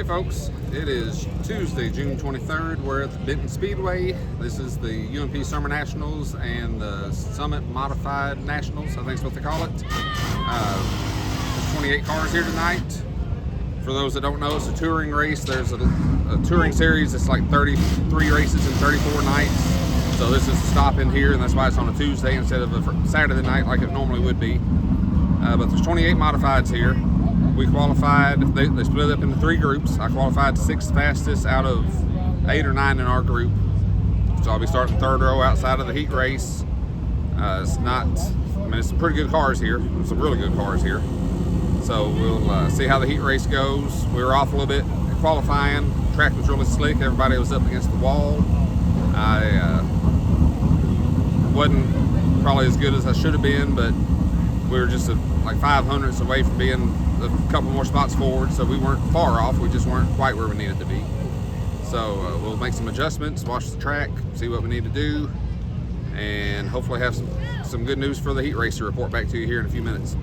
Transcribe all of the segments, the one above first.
folks, it is Tuesday, June 23rd. We're at the Benton Speedway. This is the UMP Summernationals and the Summit Modified Nationals, I think is what they call it. There's 28 cars here tonight. For those that don't know, it's a touring race. There's a touring series. It's like 33 races in 34 nights. So this is a stop in here, and that's why it's on a Tuesday instead of a Saturday night like it normally would be. But there's 28 modifieds here. We qualified, they split up into 3 groups. I qualified 6th fastest out of 8 or 9 in our group. So I'll be starting 3rd row outside of the heat race. It's some pretty good cars here. Some really good cars here. So we'll see how the heat race goes. We were off a little bit qualifying. The track was really slick. Everybody was up against the wall. I wasn't probably as good as I should have been, but we were just like 500ths away from being a couple more spots forward, so we weren't far off. We just weren't quite where we needed to be. So we'll make some adjustments, watch the track, see what we need to do, and hopefully have some good news for the heat race to report back to you here in a few minutes.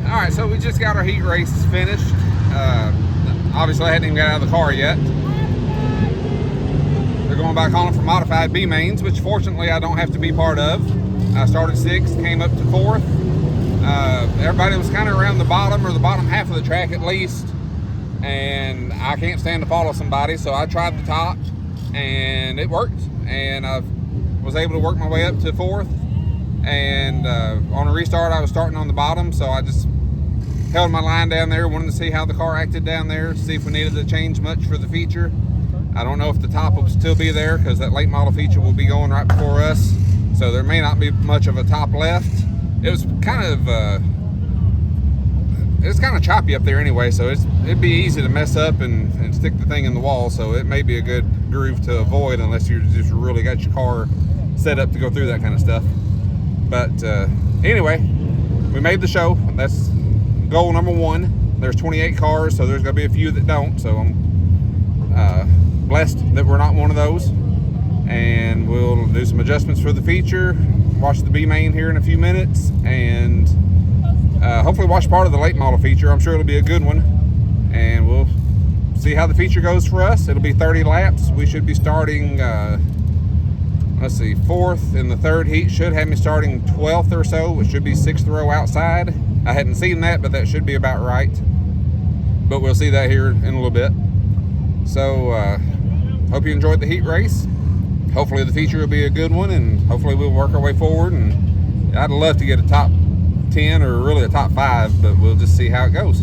Alright, so we just got our heat race finished. Obviously I hadn't even got out of the car yet. They're going back on for modified B mains, which fortunately I don't have to be part of. I started 6th, came up to 4th. Everybody was kind of around the bottom, or the bottom half of the track at least. and I can't stand to follow somebody, so I tried the top, and it worked. And I was able to work my way up to fourth. And on a restart, I was starting on the bottom, so I just held my line down there, wanted to see how the car acted down there, see if we needed to change much for the feature. I don't know if the top will still be there because that late model feature will be going right before us, so there may not be much of a top left. It was kind of it's kind of choppy up there anyway, so it'd be easy to mess up and stick the thing in the wall, so it may be a good groove to avoid unless you just really got your car set up to go through that kind of stuff. But anyway, we made the show. That's goal number one. There's 28 cars, so there's going to be a few that don't, so I'm blessed that we're not one of those. And we'll do some adjustments for the feature, watch the B main here in a few minutes, and hopefully watch part of the late model feature. I'm sure it'll be a good one, and we'll see how the feature goes for us. It'll be 30 laps. We should be starting, let's see, fourth in the third heat. Should have me starting 12th or so, which should be 6th row outside. I hadn't seen that, but that should be about right. But we'll see that here in a little bit. So, hope you enjoyed the heat race. Hopefully the feature will be a good one, and hopefully we'll work our way forward. And I'd love to get a top 10 or really a top 5, but we'll just see how it goes.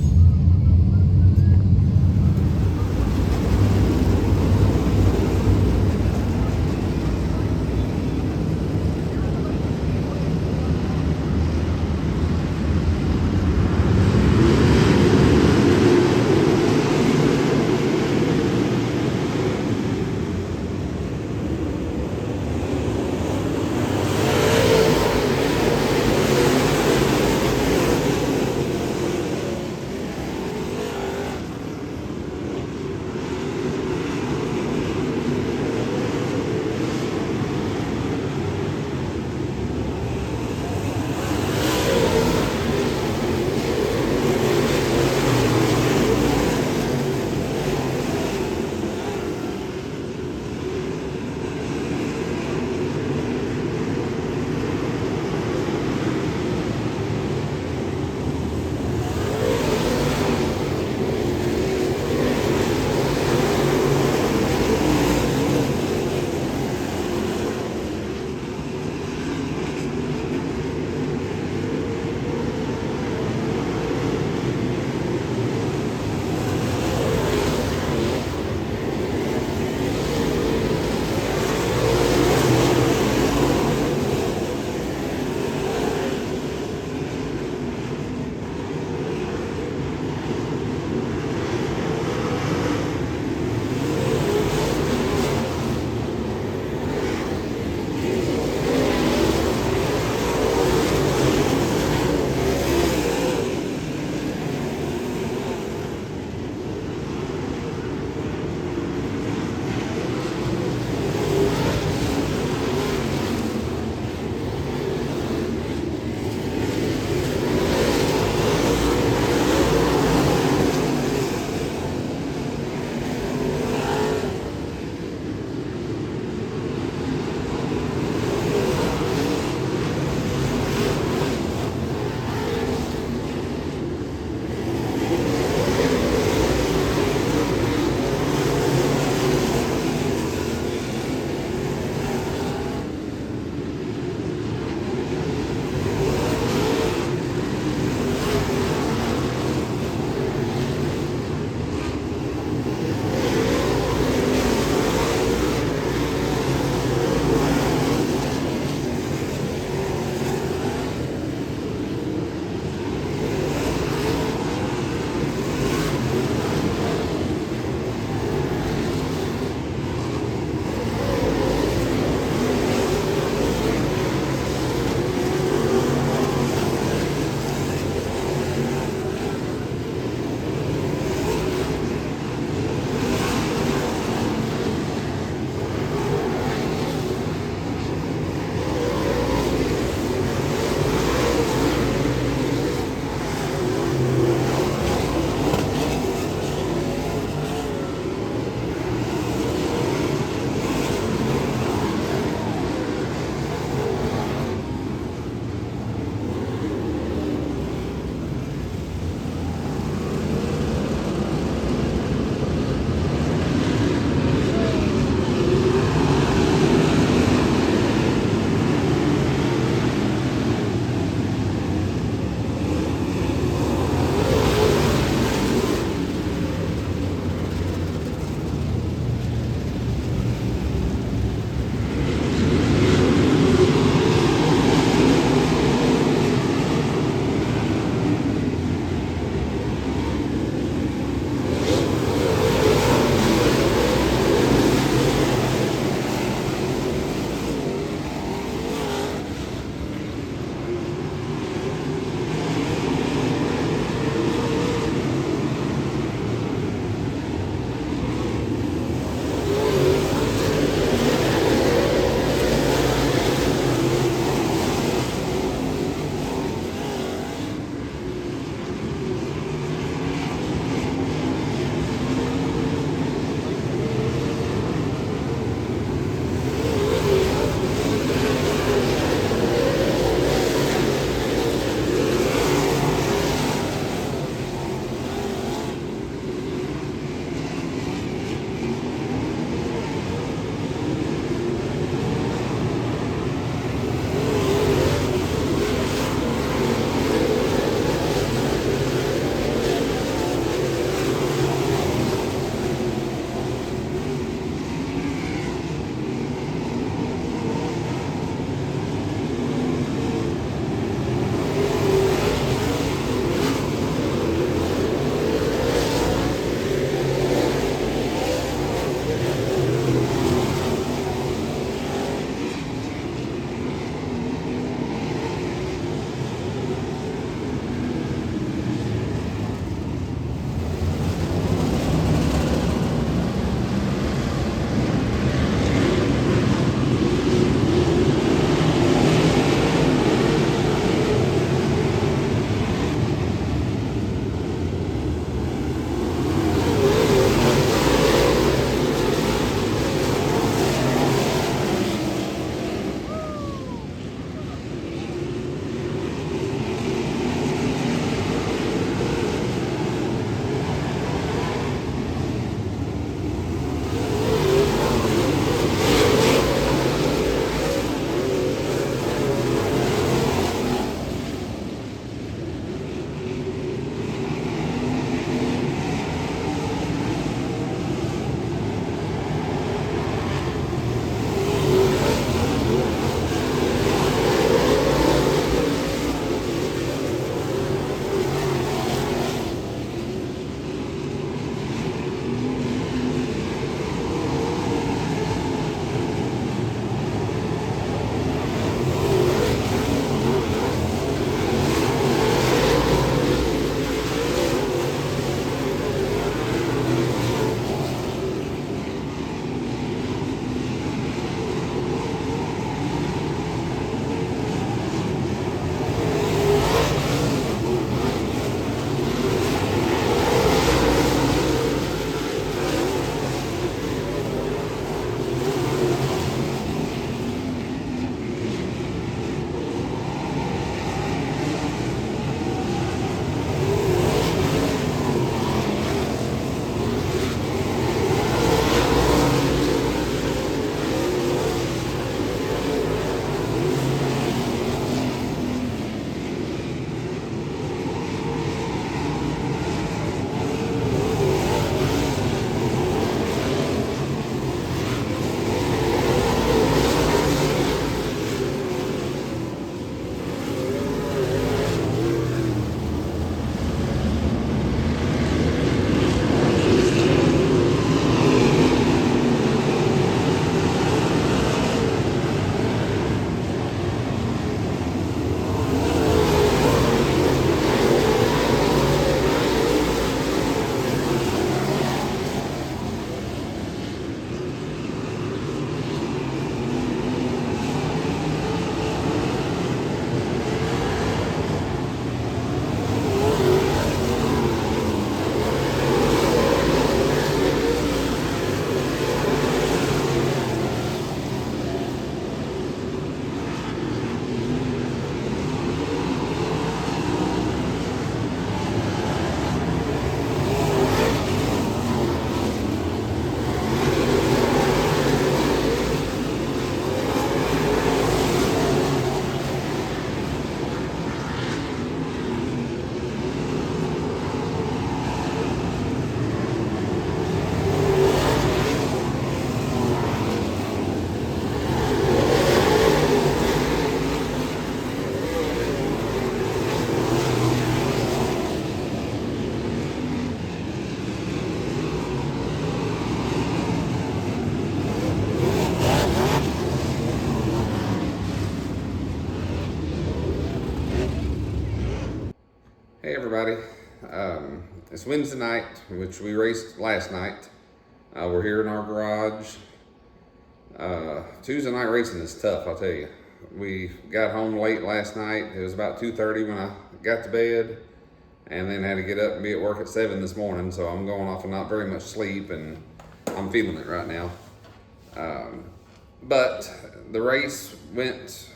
Hey everybody, it's Wednesday night, which we raced last night. We're here in our garage. Tuesday night racing is tough, I'll tell you. We got home late last night. It was about 2:30 when I got to bed, and then had to get up and be at work at 7 this morning, so I'm going off of not very much sleep, and I'm feeling it right now. But the race went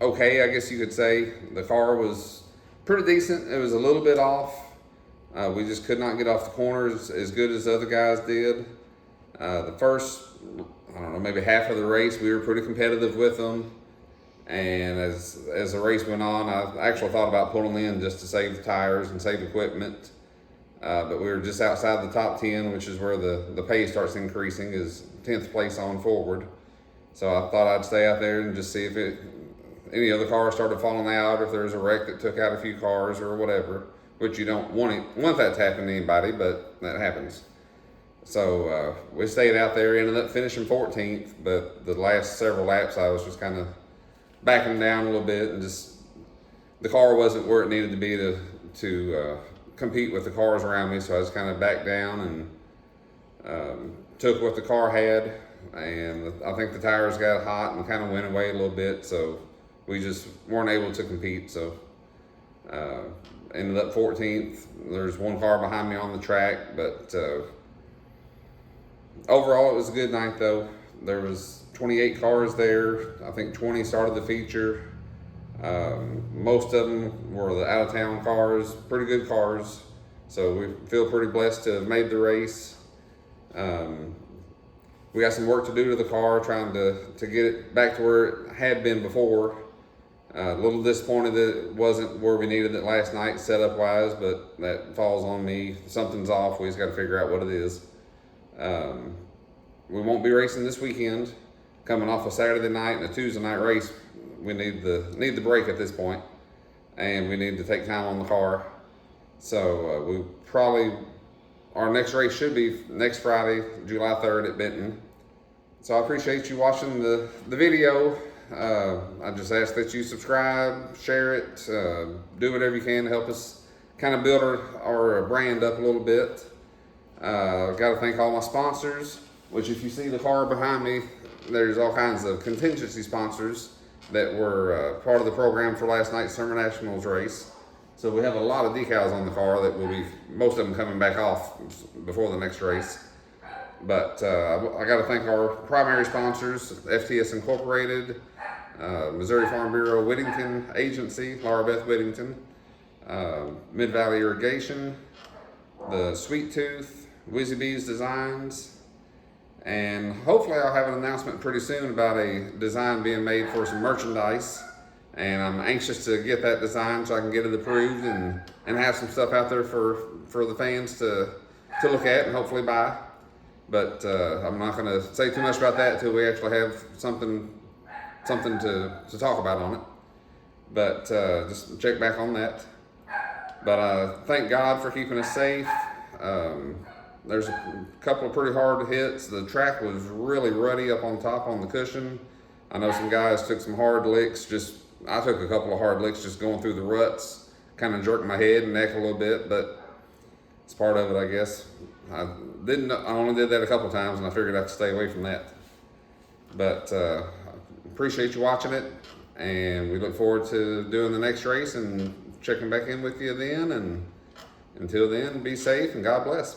okay, I guess you could say. The car was pretty decent. It was a little bit off. We just could not get off the corners as good as the other guys did. The first, I don't know, maybe half of the race, we were pretty competitive with them. And as the race went on, I actually thought about pulling in just to save the tires and save equipment. But we were just outside the top 10, which is where the pay starts increasing, is 10th place on forward. So I thought I'd stay out there and just see if any other cars started falling out, or if there was a wreck that took out a few cars or whatever, which you don't want that to happen to anybody, but that happens. So we stayed out there, ended up finishing 14th, but the last several laps I was just kind of backing down a little bit, and just the car wasn't where it needed to be to compete with the cars around me, so I just kind of backed down and took what the car had, and I think the tires got hot and kind of went away a little bit, so we just weren't able to compete. So ended up 14th. There's one car behind me on the track, but overall it was a good night though. There was 28 cars there. I think 20 started the feature. Most of them were the out-of-town cars, pretty good cars. So we feel pretty blessed to have made the race. We got some work to do to the car, trying to get it back to where it had been before. A little disappointed that it wasn't where we needed it last night, setup wise, but that falls on me. Something's off. We just got to figure out what it is. We won't be racing this weekend. Coming off a Saturday night and a Tuesday night race, we need the break at this point, and we need to take time on the car. So our next race should be next Friday, July 3rd at Benton. So I appreciate you watching the video. I just ask that you subscribe, share it, do whatever you can to help us kind of build our brand up a little bit. Got to thank all my sponsors, which if you see the car behind me, there's all kinds of contingency sponsors that were part of the program for last night's Summernationals race. So we have a lot of decals on the car that will be, most of them coming back off before the next race. But I got to thank our primary sponsors, FTS Incorporated, Missouri Farm Bureau Whittington Agency, Laura Beth Whittington, Mid-Valley Irrigation, the Sweet Tooth, Whizzy Bees Designs, and hopefully I'll have an announcement pretty soon about a design being made for some merchandise. And I'm anxious to get that design so I can get it approved and have some stuff out there for the fans to look at and hopefully buy. But I'm not going to say too much about that until we actually have something to talk about on it. But just check back on that. But thank God for keeping us safe. There's a couple of pretty hard hits. The track was really ruddy up on top on the cushion. I know some guys took some hard licks. I took a couple of hard licks just going through the ruts. Kind of jerked my head and neck a little bit, but it's part of it, I guess. I only did that a couple of times, and I figured I'd stay away from that. But appreciate you watching it, and we look forward to doing the next race and checking back in with you then. And until then, be safe and God bless.